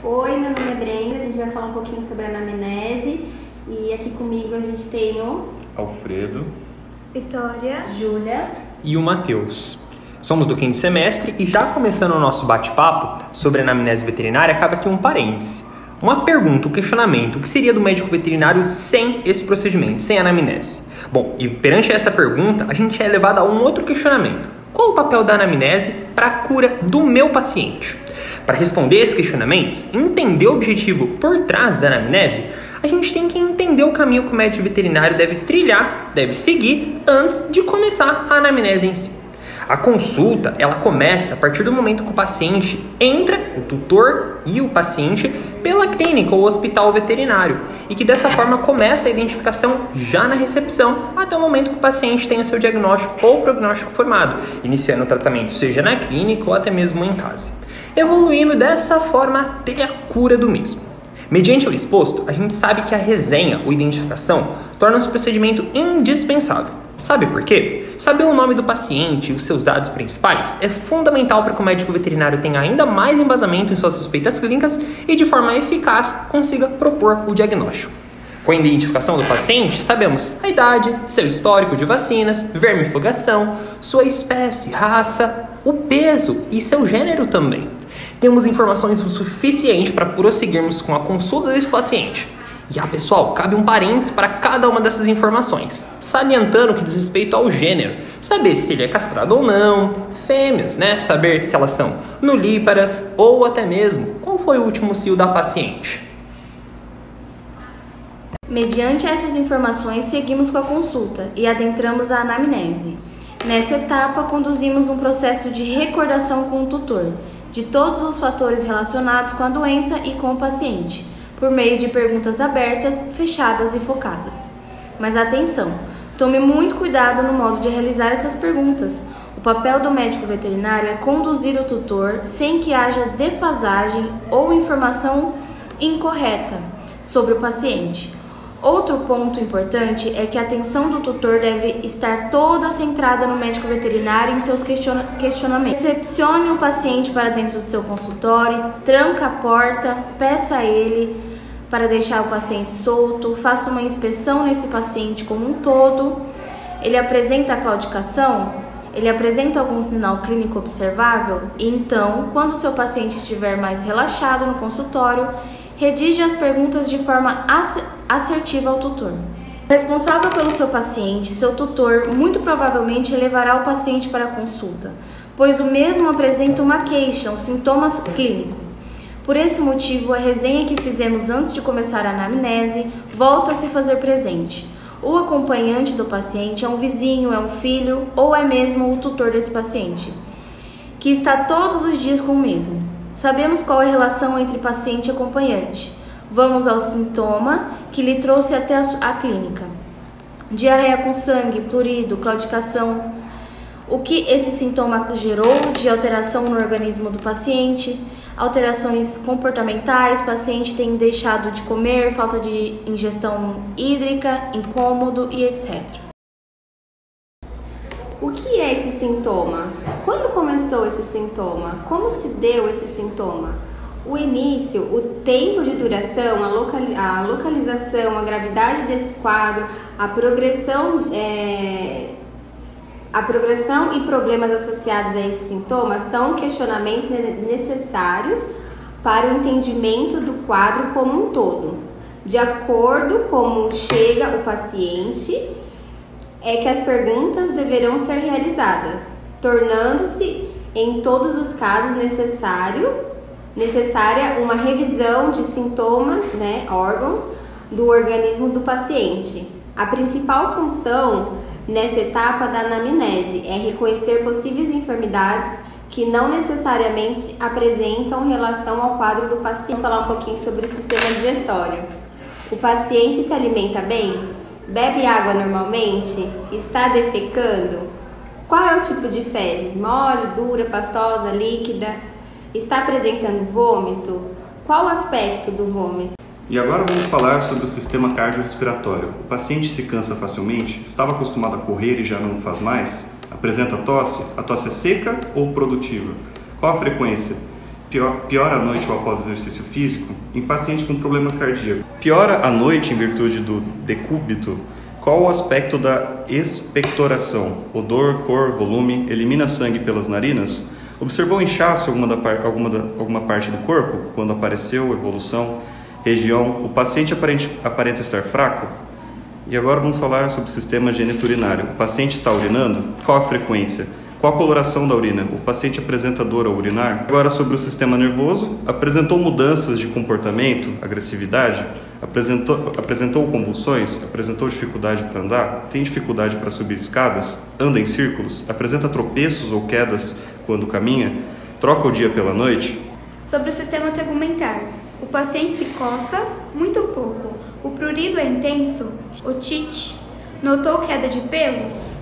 Oi, meu nome é Brenda, a gente vai falar um pouquinho sobre a anamnese e aqui comigo a gente tem o Alfredo, Vitória, Júlia e o Matheus. Somos do quinto semestre e já começando o nosso bate-papo sobre anamnese veterinária, acaba aqui um parêntese. Uma pergunta, um questionamento, o que seria do médico veterinário sem esse procedimento, sem anamnese? Bom, e perante essa pergunta, a gente é levado a um outro questionamento. Qual o papel da anamnese para a cura do meu paciente? Para responder esses questionamentos, entender o objetivo por trás da anamnese, a gente tem que entender o caminho que o médico veterinário deve trilhar, deve seguir antes de começar a anamnese em si. A consulta, ela começa a partir do momento que o paciente entra, o tutor e o paciente, pela clínica ou hospital veterinário. E que dessa forma começa a identificação já na recepção, até o momento que o paciente tenha seu diagnóstico ou prognóstico formado, iniciando o tratamento seja na clínica ou até mesmo em casa, evoluindo dessa forma até a cura do mesmo. Mediante o exposto, a gente sabe que a resenha ou identificação torna-se um procedimento indispensável. Sabe por quê? Saber o nome do paciente e os seus dados principais é fundamental para que o médico veterinário tenha ainda mais embasamento em suas suspeitas clínicas e, de forma eficaz, consiga propor o diagnóstico. Com a identificação do paciente, sabemos a idade, seu histórico de vacinas, vermifugação, sua espécie, raça, o peso e seu gênero também. Temos informações o suficiente para prosseguirmos com a consulta desse paciente. E pessoal, cabe um parênteses para cada uma dessas informações, salientando o que diz respeito ao gênero, saber se ele é castrado ou não, fêmeas, saber se elas são nulíparas ou até mesmo qual foi o último cio da paciente. Mediante essas informações, seguimos com a consulta e adentramos a anamnese. Nessa etapa, conduzimos um processo de recordação com o tutor de todos os fatores relacionados com a doença e com o paciente, por meio de perguntas abertas, fechadas e focadas. Mas atenção, tome muito cuidado no modo de realizar essas perguntas. O papel do médico veterinário é conduzir o tutor sem que haja defasagem ou informação incorreta sobre o paciente. Outro ponto importante é que a atenção do tutor deve estar toda centrada no médico veterinário em seus questionamentos. Recepcione o paciente para dentro do seu consultório, tranca a porta, peça a ele para deixar o paciente solto, faça uma inspeção nesse paciente como um todo. Ele apresenta a claudicação? Ele apresenta algum sinal clínico observável? E então, quando o seu paciente estiver mais relaxado no consultório, redige as perguntas de forma assertiva ao tutor. O responsável pelo seu paciente, seu tutor, muito provavelmente levará o paciente para a consulta, pois o mesmo apresenta uma queixa, um sintoma clínico. Por esse motivo, a resenha que fizemos antes de começar a anamnese volta a se fazer presente. O acompanhante do paciente é um vizinho, é um filho ou é mesmo o tutor desse paciente, que está todos os dias com o mesmo. Sabemos qual é a relação entre paciente e acompanhante. Vamos ao sintoma que lhe trouxe até a clínica. Diarreia com sangue, prurido, claudicação. O que esse sintoma gerou de alteração no organismo do paciente, alterações comportamentais, paciente tem deixado de comer, falta de ingestão hídrica, incômodo e etc. O que é esse sintoma? Quando começou esse sintoma? Como se deu esse sintoma? O início, o tempo de duração, a localização, a gravidade desse quadro, a progressão e problemas associados a esse sintoma são questionamentos necessários para o entendimento do quadro como um todo. De acordo com como chega o paciente, é que as perguntas deverão ser realizadas, tornando-se, em todos os casos, necessária uma revisão de sintomas, órgãos do organismo do paciente. A principal função nessa etapa da anamnese é reconhecer possíveis enfermidades que não necessariamente apresentam relação ao quadro do paciente. Vamos falar um pouquinho sobre o sistema digestório. O paciente se alimenta bem? Bebe água normalmente? Está defecando? Qual é o tipo de fezes? Mole, dura, pastosa, líquida? Está apresentando vômito? Qual o aspecto do vômito? E agora vamos falar sobre o sistema cardiorrespiratório. O paciente se cansa facilmente? Estava acostumado a correr e já não faz mais? Apresenta tosse? A tosse é seca ou produtiva? Qual a frequência? Piora à noite ou após exercício físico em paciente com problema cardíaco. Piora à noite em virtude do decúbito. Qual o aspecto da expectoração? Odor, cor, volume, elimina sangue pelas narinas? Observou inchaço em alguma parte do corpo quando apareceu, evolução, região? O paciente aparenta estar fraco? E agora vamos falar sobre o sistema geniturinário. O paciente está urinando? Qual a frequência? Qual a coloração da urina? O paciente apresenta dor ao urinar? Agora sobre o sistema nervoso. Apresentou mudanças de comportamento, agressividade? Apresentou convulsões? Apresentou dificuldade para andar? Tem dificuldade para subir escadas? Anda em círculos? Apresenta tropeços ou quedas quando caminha? Troca o dia pela noite? Sobre o sistema tegumentar. O paciente se coça muito pouco. O prurido é intenso? Otite? Notou queda de pelos?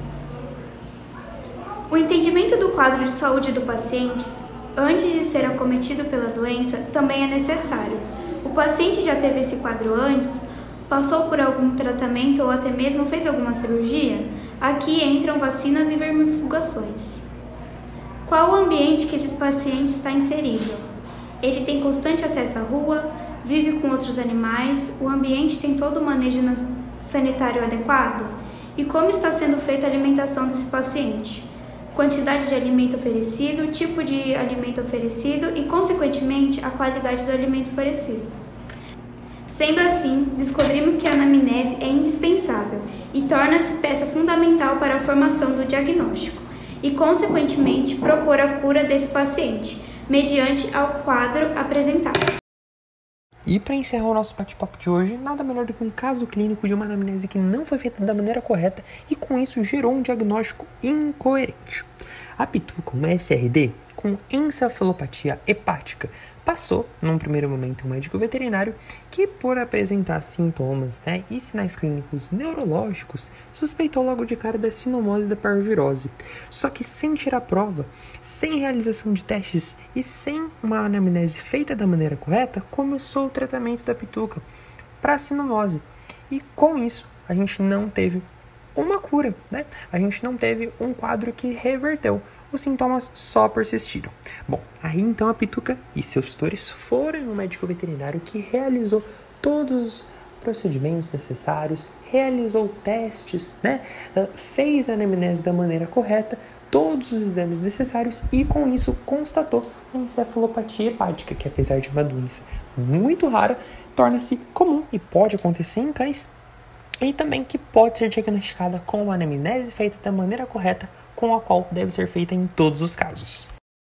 O entendimento do quadro de saúde do paciente antes de ser acometido pela doença também é necessário. O paciente já teve esse quadro antes? Passou por algum tratamento ou até mesmo fez alguma cirurgia? Aqui entram vacinas e vermifugações. Qual o ambiente que esses pacientes está inserido? Ele tem constante acesso à rua? Vive com outros animais? O ambiente tem todo o manejo sanitário adequado? E como está sendo feita a alimentação desse paciente? Quantidade de alimento oferecido, tipo de alimento oferecido e, consequentemente, a qualidade do alimento oferecido. Sendo assim, descobrimos que a anamnese é indispensável e torna-se peça fundamental para a formação do diagnóstico e, consequentemente, propor a cura desse paciente, mediante ao quadro apresentado. E para encerrar o nosso bate-papo de hoje, nada melhor do que um caso clínico de uma anamnese que não foi feita da maneira correta e com isso gerou um diagnóstico incoerente. A Pituca, uma SRD com encefalopatia hepática, passou, num primeiro momento, um médico veterinário que, por apresentar sintomas e sinais clínicos neurológicos, suspeitou logo de cara da sinomose da parvirose. Só que sem tirar prova, sem realização de testes e sem uma anamnese feita da maneira correta, começou o tratamento da Pituca para a sinomose. E com isso, a gente não teve uma cura, A gente não teve um quadro que reverteu. Os sintomas só persistiram. Bom, aí então a Pituca e seus tutores foram no médico veterinário que realizou todos os procedimentos necessários, realizou testes, fez a anamnese da maneira correta, todos os exames necessários e com isso constatou a encefalopatia hepática, que apesar de uma doença muito rara, torna-se comum e pode acontecer em cães e também que pode ser diagnosticada com uma anamnese feita da maneira correta, com a qual deve ser feita em todos os casos.